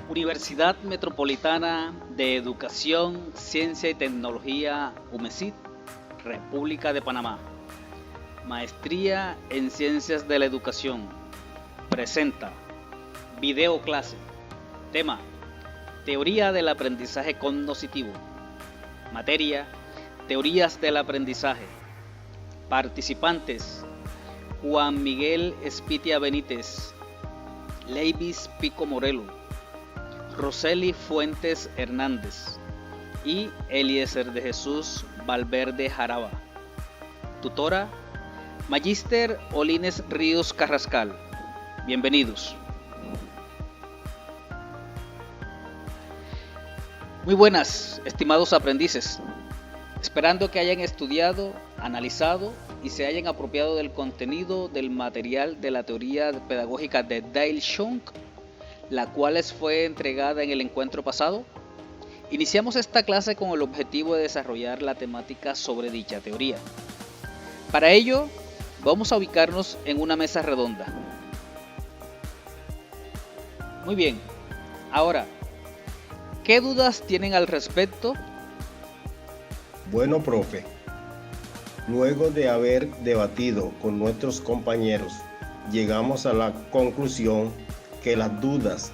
Universidad Metropolitana de Educación, Ciencia y Tecnología, UMECIT, República de Panamá. Maestría en Ciencias de la Educación. Presenta Video clase. Tema: Teoría del aprendizaje cognoscitivo. Materia: Teorías del aprendizaje. Participantes: Juan Miguel Espitia Benítez, Leivis Pico Morelo, Roseli Fuentes Hernández y Eliezer de Jesús Valverde Jaraba. Tutora: Magíster Olines Ríos Carrascal. Bienvenidos. Muy buenas, estimados aprendices. Esperando que hayan estudiado, analizado y se hayan apropiado del contenido del material de la teoría pedagógica de Dale Schunk, la cual les fue entregada en el encuentro pasado. Iniciamos esta clase con el objetivo de desarrollar la temática sobre dicha teoría. Para ello, vamos a ubicarnos en una mesa redonda. Muy bien, ahora, ¿qué dudas tienen al respecto? Bueno, profe, luego de haber debatido con nuestros compañeros, llegamos a la conclusión que las dudas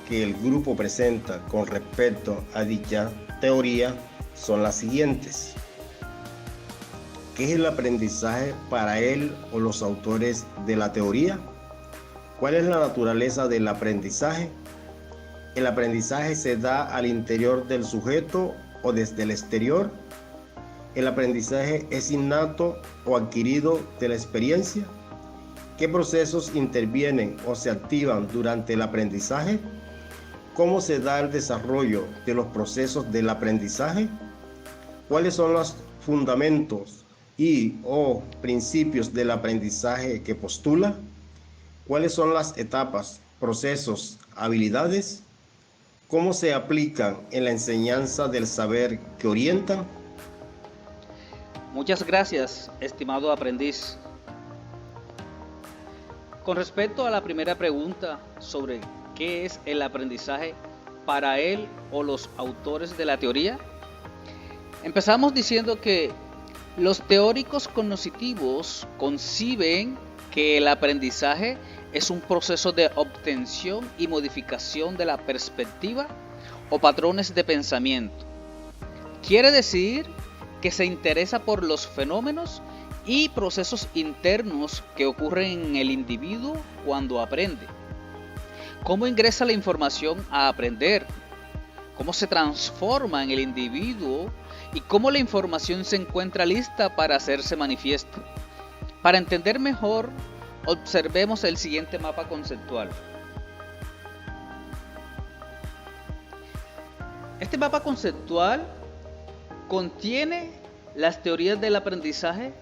que el grupo presenta con respecto a dicha teoría son las siguientes. ¿Qué es el aprendizaje para él o los autores de la teoría? ¿Cuál es la naturaleza del aprendizaje? ¿El aprendizaje se da al interior del sujeto o desde el exterior? ¿El aprendizaje es innato o adquirido de la experiencia? ¿Qué procesos intervienen o se activan durante el aprendizaje? ¿Cómo se da el desarrollo de los procesos del aprendizaje? ¿Cuáles son los fundamentos y/o principios del aprendizaje que postula? ¿Cuáles son las etapas, procesos, habilidades? ¿Cómo se aplican en la enseñanza del saber que orientan? Muchas gracias, estimado aprendiz. Con respecto a la primera pregunta sobre qué es el aprendizaje para él o los autores de la teoría, empezamos diciendo que los teóricos cognitivos conciben que el aprendizaje es un proceso de obtención y modificación de la perspectiva o patrones de pensamiento. Quiere decir que se interesa por los fenómenos y procesos internos que ocurren en el individuo cuando aprende. Cómo ingresa la información a aprender, cómo se transforma en el individuo y cómo la información se encuentra lista para hacerse manifiesta. Para entender mejor, observemos el siguiente mapa conceptual. Este mapa conceptual contiene las teorías del aprendizaje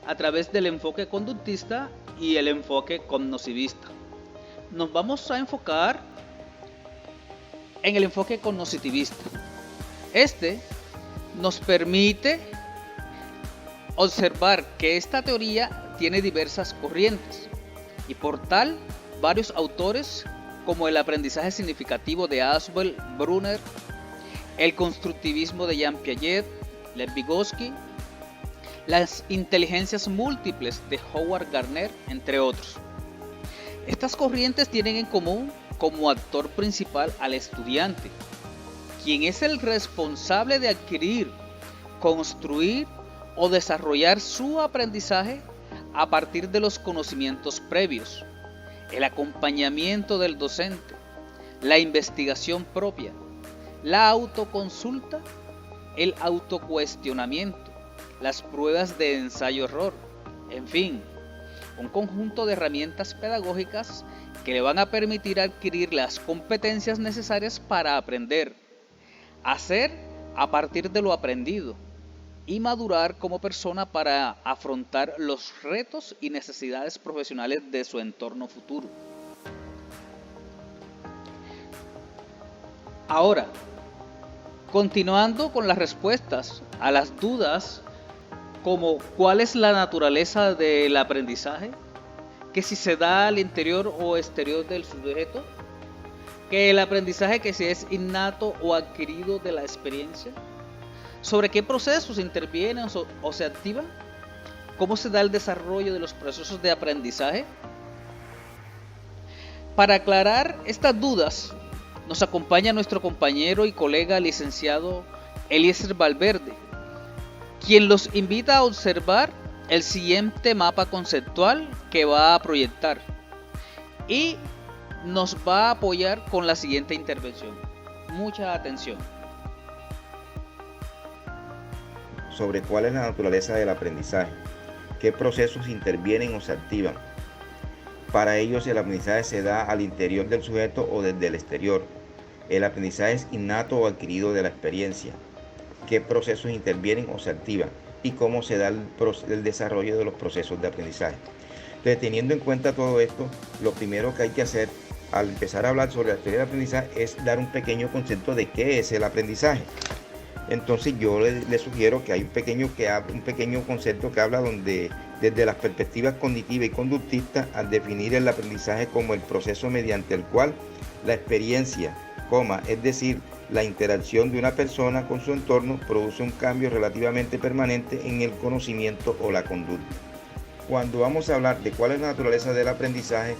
a través del enfoque conductista y el enfoque cognitivista. Nos vamos a enfocar en el enfoque cognitivista. Este nos permite observar que esta teoría tiene diversas corrientes y por tal varios autores como el aprendizaje significativo de Asbel Brunner, el constructivismo de Jean Piaget, Lev Vygotsky, las inteligencias múltiples de Howard Gardner, entre otros. Estas corrientes tienen en común como actor principal al estudiante, quien es el responsable de adquirir, construir o desarrollar su aprendizaje a partir de los conocimientos previos, el acompañamiento del docente, la investigación propia, la autoconsulta, el autocuestionamiento, las pruebas de ensayo-error, en fin, un conjunto de herramientas pedagógicas que le van a permitir adquirir las competencias necesarias para aprender, hacer a partir de lo aprendido y madurar como persona para afrontar los retos y necesidades profesionales de su entorno futuro. Ahora, continuando con las respuestas a las dudas como cuál es la naturaleza del aprendizaje, que si se da al interior o exterior del sujeto, que el aprendizaje que si es innato o adquirido de la experiencia, sobre qué procesos intervienen o se activan, cómo se da el desarrollo de los procesos de aprendizaje. Para aclarar estas dudas, nos acompaña nuestro compañero y colega licenciado Eliezer Valverde, quien los invita a observar el siguiente mapa conceptual que va a proyectar y nos va a apoyar con la siguiente intervención. Mucha atención. Sobre cuál es la naturaleza del aprendizaje, qué procesos intervienen o se activan. Para ellos el aprendizaje se da al interior del sujeto o desde el exterior. El aprendizaje es innato o adquirido de la experiencia. ¿Qué procesos intervienen o se activan? Y cómo se da el desarrollo de los procesos de aprendizaje. Entonces, teniendo en cuenta todo esto, lo primero que hay que hacer al empezar a hablar sobre la teoría del aprendizaje es dar un pequeño concepto de qué es el aprendizaje. Entonces yo le sugiero que hay un pequeño concepto que habla donde desde las perspectivas cognitiva y conductista, al definir el aprendizaje como el proceso mediante el cual la experiencia, es decir, la interacción de una persona con su entorno, produce un cambio relativamente permanente en el conocimiento o la conducta. Cuando vamos a hablar de cuál es la naturaleza del aprendizaje,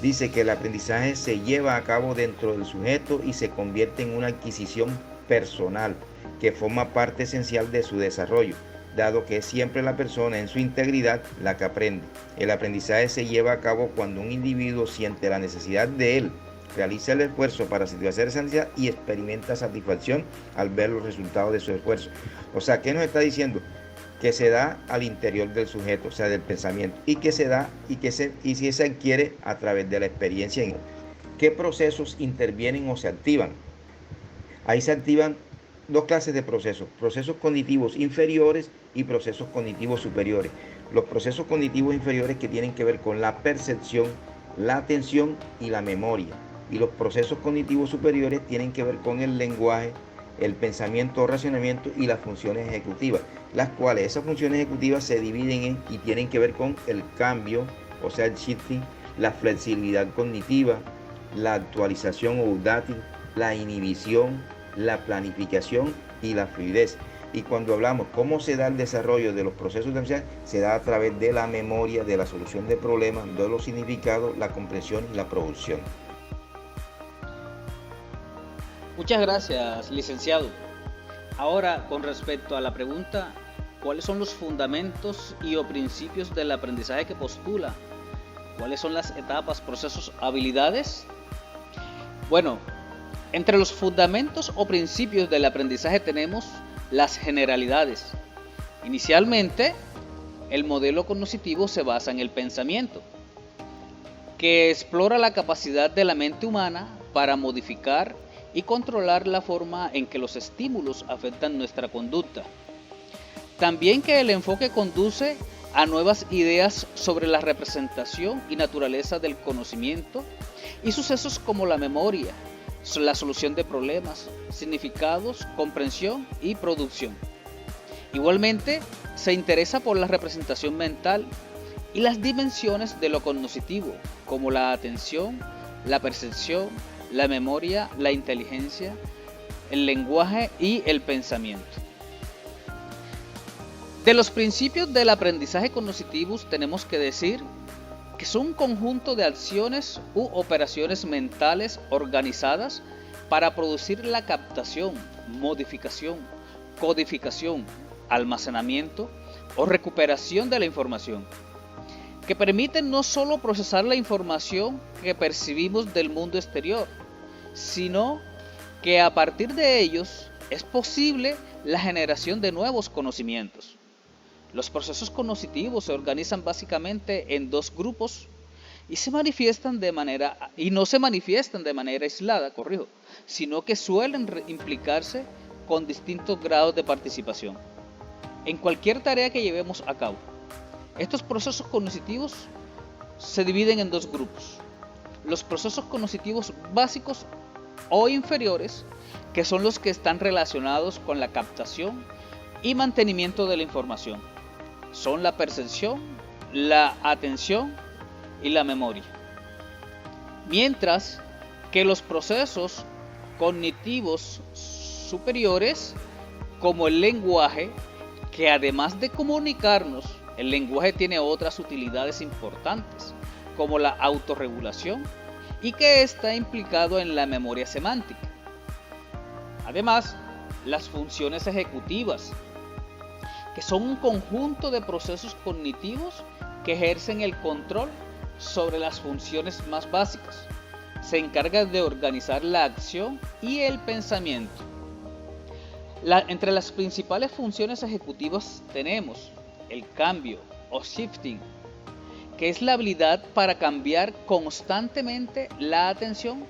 dice que el aprendizaje se lleva a cabo dentro del sujeto y se convierte en una adquisición personal que forma parte esencial de su desarrollo, dado que es siempre la persona en su integridad la que aprende. El aprendizaje se lleva a cabo cuando un individuo siente la necesidad de él, realiza el esfuerzo para satisfacer esa necesidad y experimenta satisfacción al ver los resultados de su esfuerzo. O sea, ¿qué nos está diciendo? Que se da al interior del sujeto, o sea, del pensamiento, y que se da y si se adquiere a través de la experiencia. ¿Qué procesos intervienen o se activan? Ahí se activan dos clases de procesos cognitivos inferiores y procesos cognitivos superiores. Los procesos cognitivos inferiores que tienen que ver con la percepción, la atención y la memoria. Y los procesos cognitivos superiores tienen que ver con el lenguaje, el pensamiento o racionamiento y las funciones ejecutivas, las cuales esas funciones ejecutivas se dividen y tienen que ver con el cambio, o sea, el shifting, la flexibilidad cognitiva, la actualización o updating, la inhibición, la planificación y la fluidez. Y cuando hablamos cómo se da el desarrollo de los procesos de aprendizaje, se da a través de la memoria, de la solución de problemas, de los significados, la comprensión y la producción. Muchas gracias, licenciado. Ahora, con respecto a la pregunta, ¿cuáles son los fundamentos y o principios del aprendizaje que postula? ¿Cuáles son las etapas, procesos, habilidades? Bueno, entre los fundamentos o principios del aprendizaje tenemos las generalidades. Inicialmente, el modelo cognitivo se basa en el pensamiento, que explora la capacidad de la mente humana para modificar y controlar la forma en que los estímulos afectan nuestra conducta. También que el enfoque conduce a nuevas ideas sobre la representación y naturaleza del conocimiento y sucesos como la memoria, la solución de problemas, significados, comprensión y producción. Igualmente, se interesa por la representación mental y las dimensiones de lo cognitivo, como la atención, la percepción, la memoria, la inteligencia, el lenguaje y el pensamiento. De los principios del aprendizaje cognitivo tenemos que decir que son un conjunto de acciones u operaciones mentales organizadas para producir la captación, modificación, codificación, almacenamiento o recuperación de la información, que permiten no solo procesar la información que percibimos del mundo exterior, sino que a partir de ellos es posible la generación de nuevos conocimientos. Los procesos cognitivos se organizan básicamente en dos grupos y no se manifiestan de manera aislada, sino que suelen implicarse con distintos grados de participación en cualquier tarea que llevemos a cabo. Estos procesos cognitivos se dividen en dos grupos: los procesos cognitivos básicos o inferiores, que son los que están relacionados con la captación y mantenimiento de la información. Son la percepción, la atención y la memoria. Mientras que los procesos cognitivos superiores, como el lenguaje, que además de comunicarnos, el lenguaje tiene otras utilidades importantes, como la autorregulación, y que está implicado en la memoria semántica. Además, las funciones ejecutivas, que son un conjunto de procesos cognitivos que ejercen el control sobre las funciones más básicas. Se encargan de organizar la acción y el pensamiento. Entre las principales funciones ejecutivas tenemos el cambio o shifting, que es la habilidad para cambiar constantemente la atención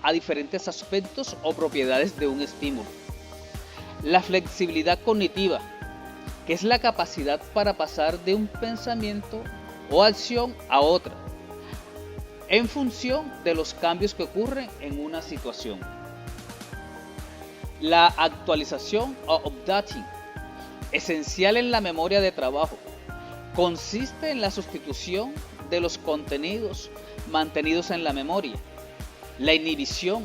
a diferentes aspectos o propiedades de un estímulo. La flexibilidad cognitiva, que es la capacidad para pasar de un pensamiento o acción a otra, en función de los cambios que ocurren en una situación. La actualización o updating, esencial en la memoria de trabajo, consiste en la sustitución de los contenidos mantenidos en la memoria. La inhibición,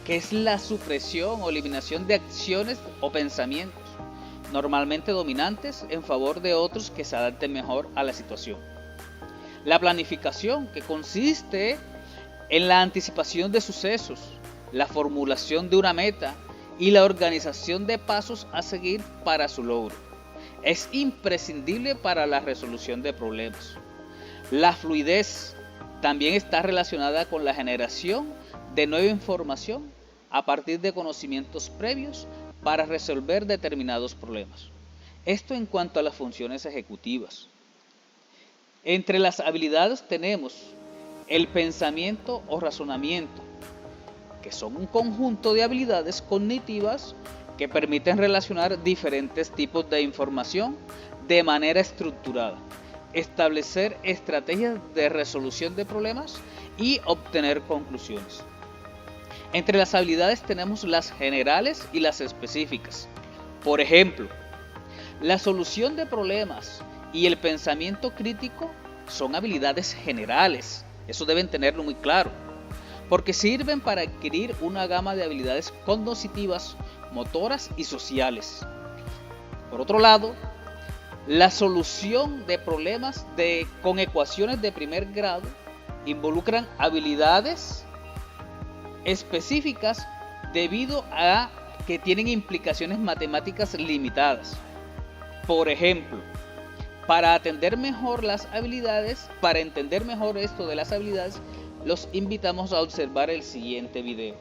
que es la supresión o eliminación de acciones o pensamientos, normalmente dominantes en favor de otros que se adapten mejor a la situación. La planificación, que consiste en la anticipación de sucesos, la formulación de una meta y la organización de pasos a seguir para su logro. Es imprescindible para la resolución de problemas. La fluidez también está relacionada con la generación de nueva información a partir de conocimientos previos para resolver determinados problemas. Esto en cuanto a las funciones ejecutivas. Entre las habilidades tenemos el pensamiento o razonamiento, que son un conjunto de habilidades cognitivas que permiten relacionar diferentes tipos de información de manera estructurada, establecer estrategias de resolución de problemas y obtener conclusiones. Entre las habilidades tenemos las generales y las específicas. Por ejemplo, la solución de problemas y el pensamiento crítico son habilidades generales. Eso deben tenerlo muy claro, porque sirven para adquirir una gama de habilidades cognitivas, motoras y sociales. Por otro lado, la solución de problemas con ecuaciones de primer grado involucran habilidades específicas debido a que tienen implicaciones matemáticas limitadas. Por ejemplo, para entender mejor esto de las habilidades, los invitamos a observar el siguiente video.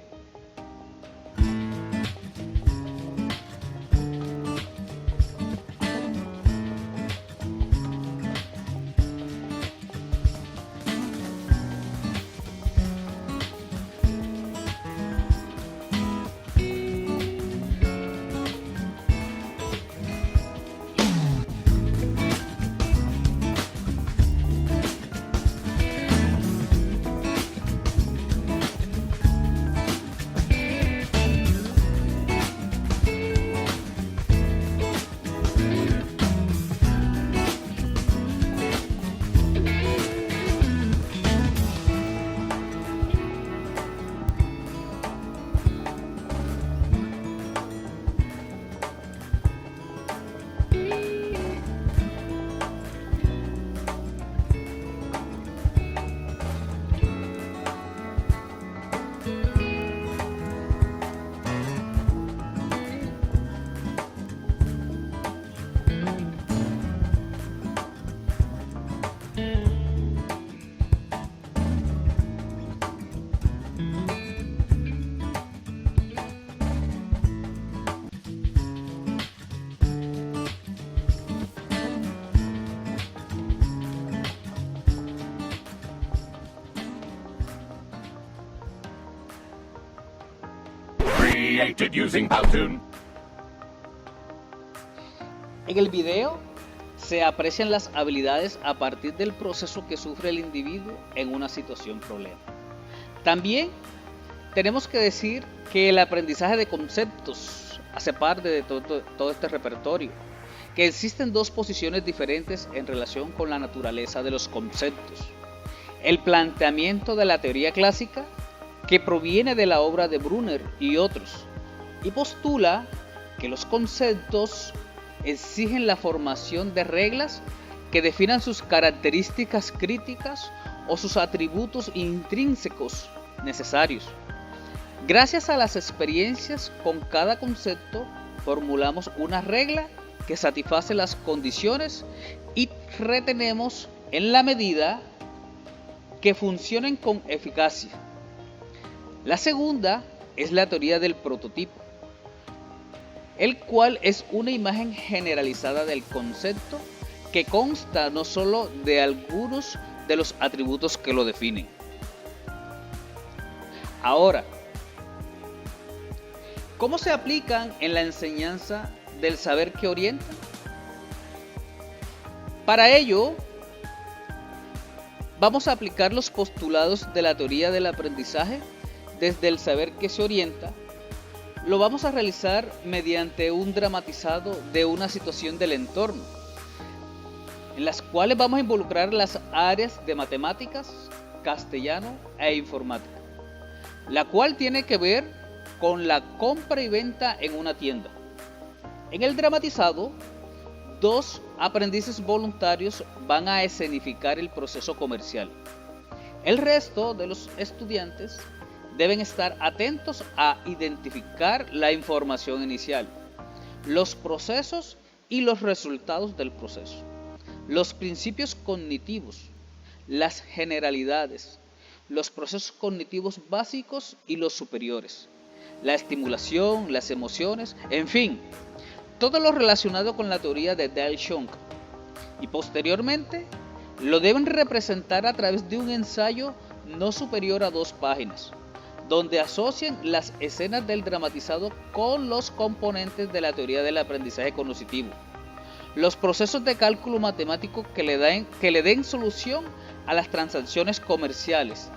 Created using Powtoon. En el video se aprecian las habilidades a partir del proceso que sufre el individuo en una situación problema. También tenemos que decir que el aprendizaje de conceptos hace parte de todo este repertorio, que existen dos posiciones diferentes en relación con la naturaleza de los conceptos: el planteamiento de la teoría clásica que proviene de la obra de Brunner y otros, y postula que los conceptos exigen la formación de reglas que definan sus características críticas o sus atributos intrínsecos necesarios. Gracias a las experiencias con cada concepto, formulamos una regla que satisface las condiciones y retenemos en la medida que funcionen con eficacia. La segunda es la teoría del prototipo, el cual es una imagen generalizada del concepto que consta no solo de algunos de los atributos que lo definen. Ahora, ¿cómo se aplican en la enseñanza del saber que orienta? Para ello, vamos a aplicar los postulados de la teoría del aprendizaje desde el saber que se orienta. Lo vamos a realizar mediante un dramatizado de una situación del entorno, en las cuales vamos a involucrar las áreas de matemáticas, castellano e informática, la cual tiene que ver con la compra y venta en una tienda. En el dramatizado, 2 aprendices voluntarios van a escenificar el proceso comercial. El resto de los estudiantes deben estar atentos a identificar la información inicial, los procesos y los resultados del proceso, los principios cognitivos, las generalidades, los procesos cognitivos básicos y los superiores, la estimulación, las emociones, en fin, todo lo relacionado con la teoría de Dale Schunk, y posteriormente lo deben representar a través de un ensayo no superior a 2 páginas, donde asocien las escenas del dramatizado con los componentes de la teoría del aprendizaje cognitivo, los procesos de cálculo matemático que le den solución a las transacciones comerciales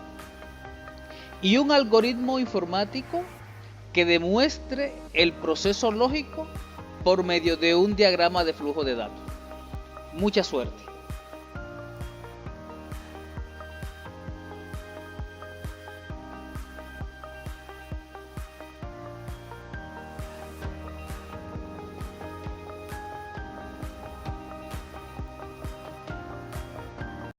y un algoritmo informático que demuestre el proceso lógico por medio de un diagrama de flujo de datos. Mucha suerte.